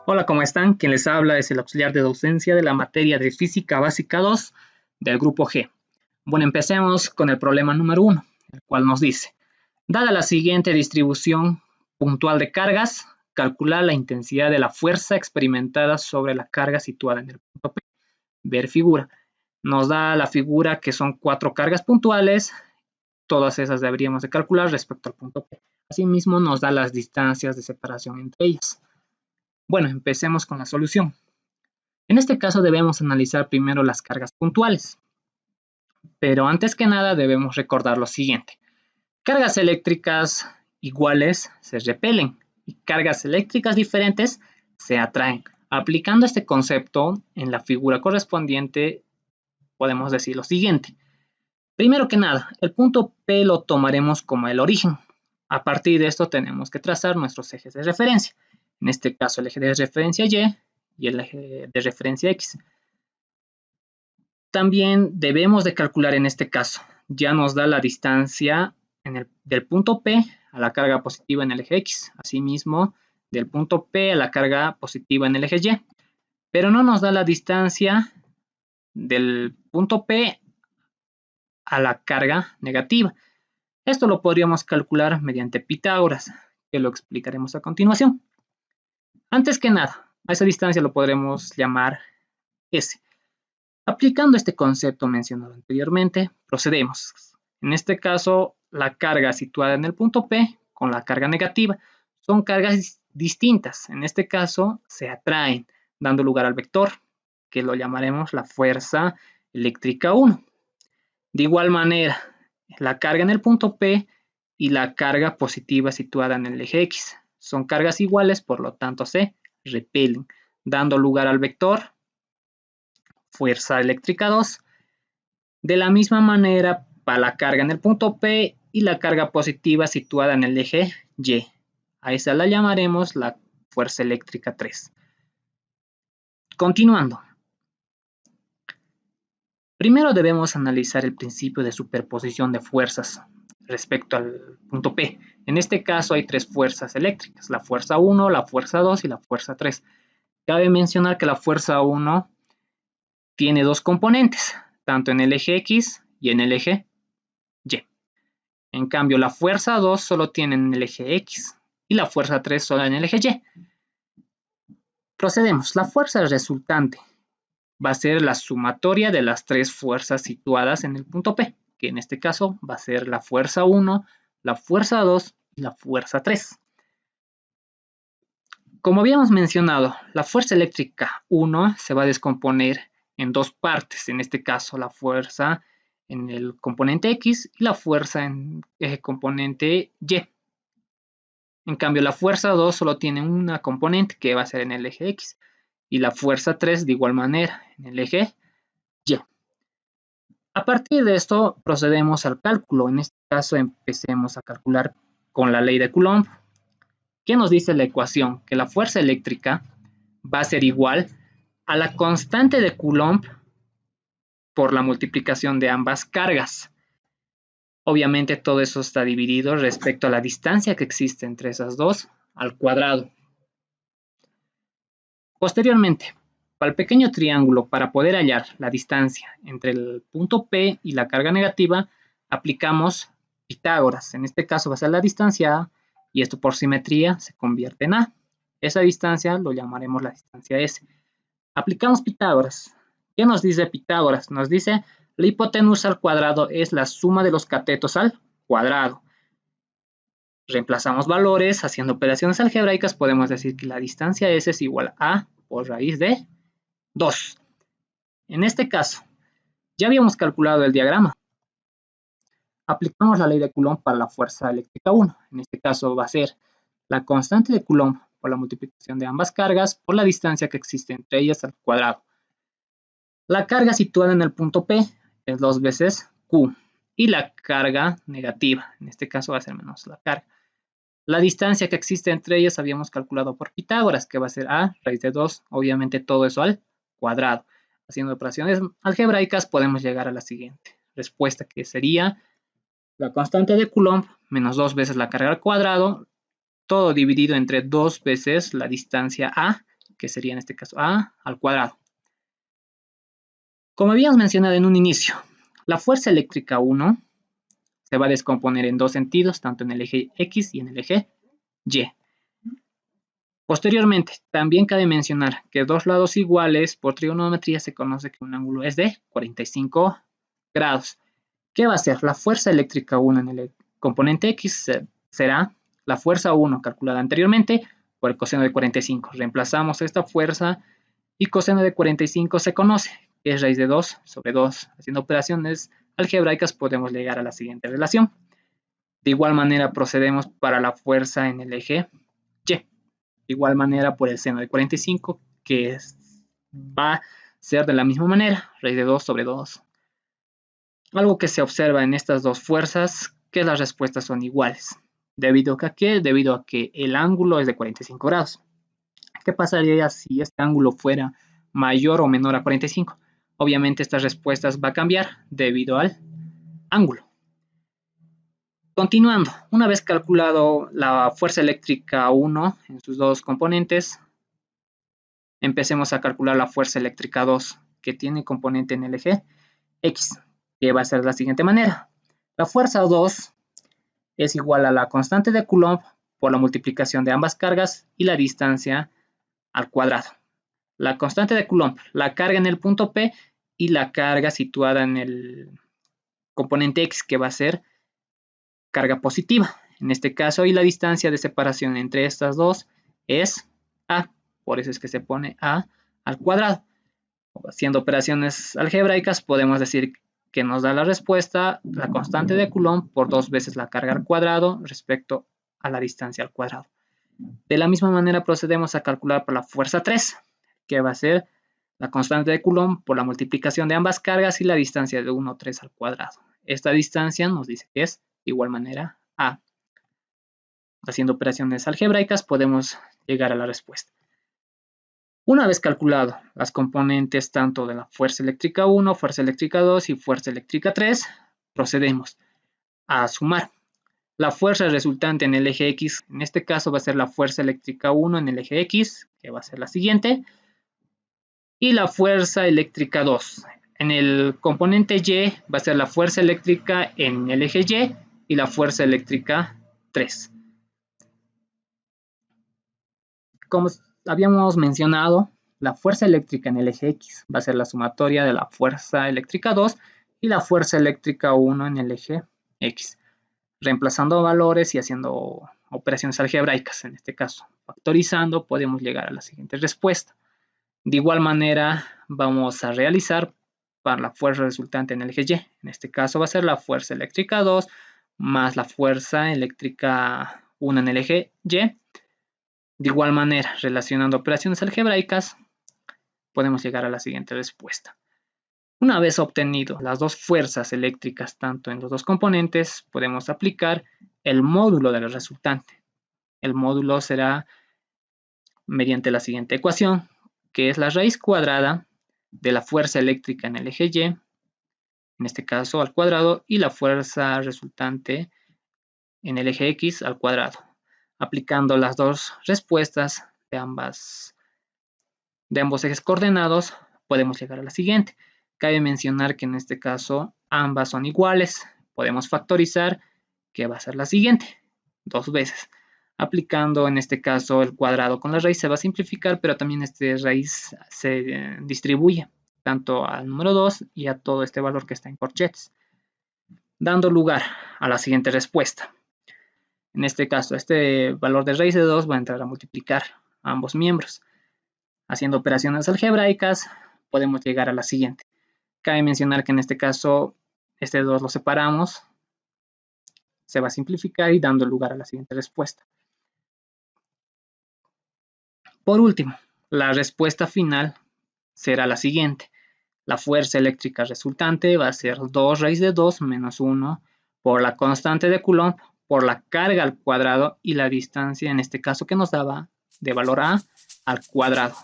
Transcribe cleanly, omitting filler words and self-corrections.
Hola, ¿cómo están? Quien les habla es el auxiliar de docencia de la materia de Física Básica 2 del grupo G. Bueno, empecemos con el problema número 1, el cual nos dice, dada la siguiente distribución puntual de cargas, calcular la intensidad de la fuerza experimentada sobre la carga situada en el punto P. Ver figura. Nos da la figura que son 4 cargas puntuales, todas esas deberíamos de calcular respecto al punto P. Asimismo, nos da las distancias de separación entre ellas. Bueno, empecemos con la solución. En este caso debemos analizar primero las cargas puntuales, pero antes que nada debemos recordar lo siguiente. Cargas eléctricas iguales se repelen y cargas eléctricas diferentes se atraen. Aplicando este concepto en la figura correspondiente podemos decir lo siguiente. Primero que nada, el punto P lo tomaremos como el origen. A partir de esto tenemos que trazar nuestros ejes de referencia. En este caso el eje de referencia y el eje de referencia X. También debemos de calcular en este caso. Ya nos da la distancia del punto P a la carga positiva en el eje X. Asimismo, del punto P a la carga positiva en el eje Y. Pero no nos da la distancia del punto P a la carga negativa. Esto lo podríamos calcular mediante Pitágoras, que lo explicaremos a continuación. Antes que nada, a esa distancia lo podremos llamar S. Aplicando este concepto mencionado anteriormente, procedemos. En este caso, la carga situada en el punto P con la carga negativa son cargas distintas. En este caso, se atraen, dando lugar al vector, que lo llamaremos la fuerza eléctrica 1. De igual manera, la carga en el punto P y la carga positiva situada en el eje X son cargas iguales, por lo tanto se repelen, dando lugar al vector fuerza eléctrica 2. De la misma manera, para la carga en el punto P y la carga positiva situada en el eje Y. A esa la llamaremos la fuerza eléctrica 3. Continuando. Primero debemos analizar el principio de superposición de fuerzas respecto al punto P. En este caso hay 3 fuerzas eléctricas, la fuerza 1, la fuerza 2 y la fuerza 3. Cabe mencionar que la fuerza 1 tiene 2 componentes, tanto en el eje X y en el eje Y. En cambio, la fuerza 2 solo tiene en el eje X y la fuerza 3 solo en el eje Y. Procedemos. La fuerza resultante va a ser la sumatoria de las 3 fuerzas situadas en el punto P, que en este caso va a ser la fuerza 1, la fuerza 2 y la fuerza 3. Como habíamos mencionado, la fuerza eléctrica 1 se va a descomponer en 2 partes, en este caso la fuerza en el componente X y la fuerza en el componente Y. En cambio, la fuerza 2 solo tiene una componente que va a ser en el eje X y la fuerza 3 de igual manera en el eje Y. A partir de esto procedemos al cálculo. En este caso empecemos a calcular con la ley de Coulomb. ¿Qué nos dice la ecuación? Que la fuerza eléctrica va a ser igual a la constante de Coulomb por la multiplicación de ambas cargas. Obviamente todo eso está dividido respecto a la distancia que existe entre esas dos al cuadrado. Posteriormente, para el pequeño triángulo, para poder hallar la distancia entre el punto P y la carga negativa, aplicamos Pitágoras. En este caso va a ser la distancia A y esto por simetría se convierte en A. Esa distancia lo llamaremos la distancia S. Aplicamos Pitágoras. ¿Qué nos dice Pitágoras? Nos dice la hipotenusa al cuadrado es la suma de los catetos al cuadrado. Reemplazamos valores, haciendo operaciones algebraicas, podemos decir que la distancia S es igual a A por raíz de 2. En este caso, ya habíamos calculado el diagrama. Aplicamos la ley de Coulomb para la fuerza eléctrica 1. En este caso va a ser la constante de Coulomb por la multiplicación de ambas cargas por la distancia que existe entre ellas al cuadrado. La carga situada en el punto P es 2 veces Q y la carga negativa, en este caso va a ser menos la carga. La distancia que existe entre ellas habíamos calculado por Pitágoras, que va a ser A raíz de 2, obviamente todo eso al cuadrado. Haciendo operaciones algebraicas podemos llegar a la siguiente respuesta, que sería la constante de Coulomb menos 2 veces la carga al cuadrado, todo dividido entre 2 veces la distancia A que sería en este caso A al cuadrado. Como habíamos mencionado en un inicio, la fuerza eléctrica 1 se va a descomponer en dos sentidos, tanto en el eje X y en el eje Y. Posteriormente, también cabe mencionar que dos lados iguales por trigonometría se conoce que un ángulo es de 45 grados. ¿Qué va a ser? La fuerza eléctrica 1 en el componente X será la fuerza 1 calculada anteriormente por el coseno de 45. Reemplazamos esta fuerza y coseno de 45 se conoce, que es raíz de 2 sobre 2. Haciendo operaciones algebraicas podemos llegar a la siguiente relación. De igual manera procedemos para la fuerza en el eje Y. De igual manera por el seno de 45, que va a ser de la misma manera, raíz de 2 sobre 2. Algo que se observa en estas dos fuerzas, que las respuestas son iguales. ¿Debido a qué? Debido a que el ángulo es de 45 grados. ¿Qué pasaría si este ángulo fuera mayor o menor a 45? Obviamente estas respuestas van a cambiar debido al ángulo. Continuando, una vez calculado la fuerza eléctrica 1 en sus dos componentes, empecemos a calcular la fuerza eléctrica 2, que tiene componente en el eje X, que va a ser de la siguiente manera. La fuerza 2 es igual a la constante de Coulomb por la multiplicación de ambas cargas y la distancia al cuadrado. La constante de Coulomb, la carga en el punto P y la carga situada en el componente X, que va a ser carga positiva en este caso, y la distancia de separación entre estas dos es A, por eso es que se pone A al cuadrado. Haciendo operaciones algebraicas podemos decir que nos da la respuesta la constante de Coulomb por 2 veces la carga al cuadrado respecto a la distancia al cuadrado. De la misma manera procedemos a calcular por la fuerza 3, que va a ser la constante de Coulomb por la multiplicación de ambas cargas y la distancia de 1, 3 al cuadrado. Esta distancia nos dice que es de igual manera A. Haciendo operaciones algebraicas podemos llegar a la respuesta. Una vez calculado las componentes tanto de la fuerza eléctrica 1, fuerza eléctrica 2 y fuerza eléctrica 3, procedemos a sumar. La fuerza resultante en el eje X, en este caso va a ser la fuerza eléctrica 1 en el eje X, que va a ser la siguiente, y la fuerza eléctrica 2. En el componente Y va a ser la fuerza eléctrica en el eje Y la fuerza eléctrica 3. Como habíamos mencionado, la fuerza eléctrica en el eje X va a ser la sumatoria de la fuerza eléctrica 2 y la fuerza eléctrica 1 en el eje X. Reemplazando valores y haciendo operaciones algebraicas, en este caso factorizando, podemos llegar a la siguiente respuesta. De igual manera, vamos a realizar para la fuerza resultante en el eje Y. En este caso va a ser la fuerza eléctrica 2 más la fuerza eléctrica 1 en el eje Y. De igual manera, relacionando operaciones algebraicas, podemos llegar a la siguiente respuesta. Una vez obtenido las dos fuerzas eléctricas tanto en los dos componentes, podemos aplicar el módulo del resultante. El módulo será mediante la siguiente ecuación, que es la raíz cuadrada de la fuerza eléctrica en el eje Y, en este caso al cuadrado, y la fuerza resultante en el eje X al cuadrado. Aplicando las dos respuestas de ambos ejes coordenados, podemos llegar a la siguiente. Cabe mencionar que en este caso ambas son iguales. Podemos factorizar, que va a ser la siguiente, 2 veces. Aplicando en este caso el cuadrado con la raíz se va a simplificar, pero también esta raíz se distribuye tanto al número 2 y a todo este valor que está en corchetes, dando lugar a la siguiente respuesta. En este caso, este valor de raíz de 2 va a entrar a multiplicar a ambos miembros. Haciendo operaciones algebraicas, podemos llegar a la siguiente. Cabe mencionar que en este caso, este 2 lo separamos, se va a simplificar y dando lugar a la siguiente respuesta. Por último, la respuesta final será la siguiente. La fuerza eléctrica resultante va a ser 2 raíz de 2 menos 1 por la constante de Coulomb por la carga al cuadrado y la distancia, en este caso que nos daba de valor A al cuadrado.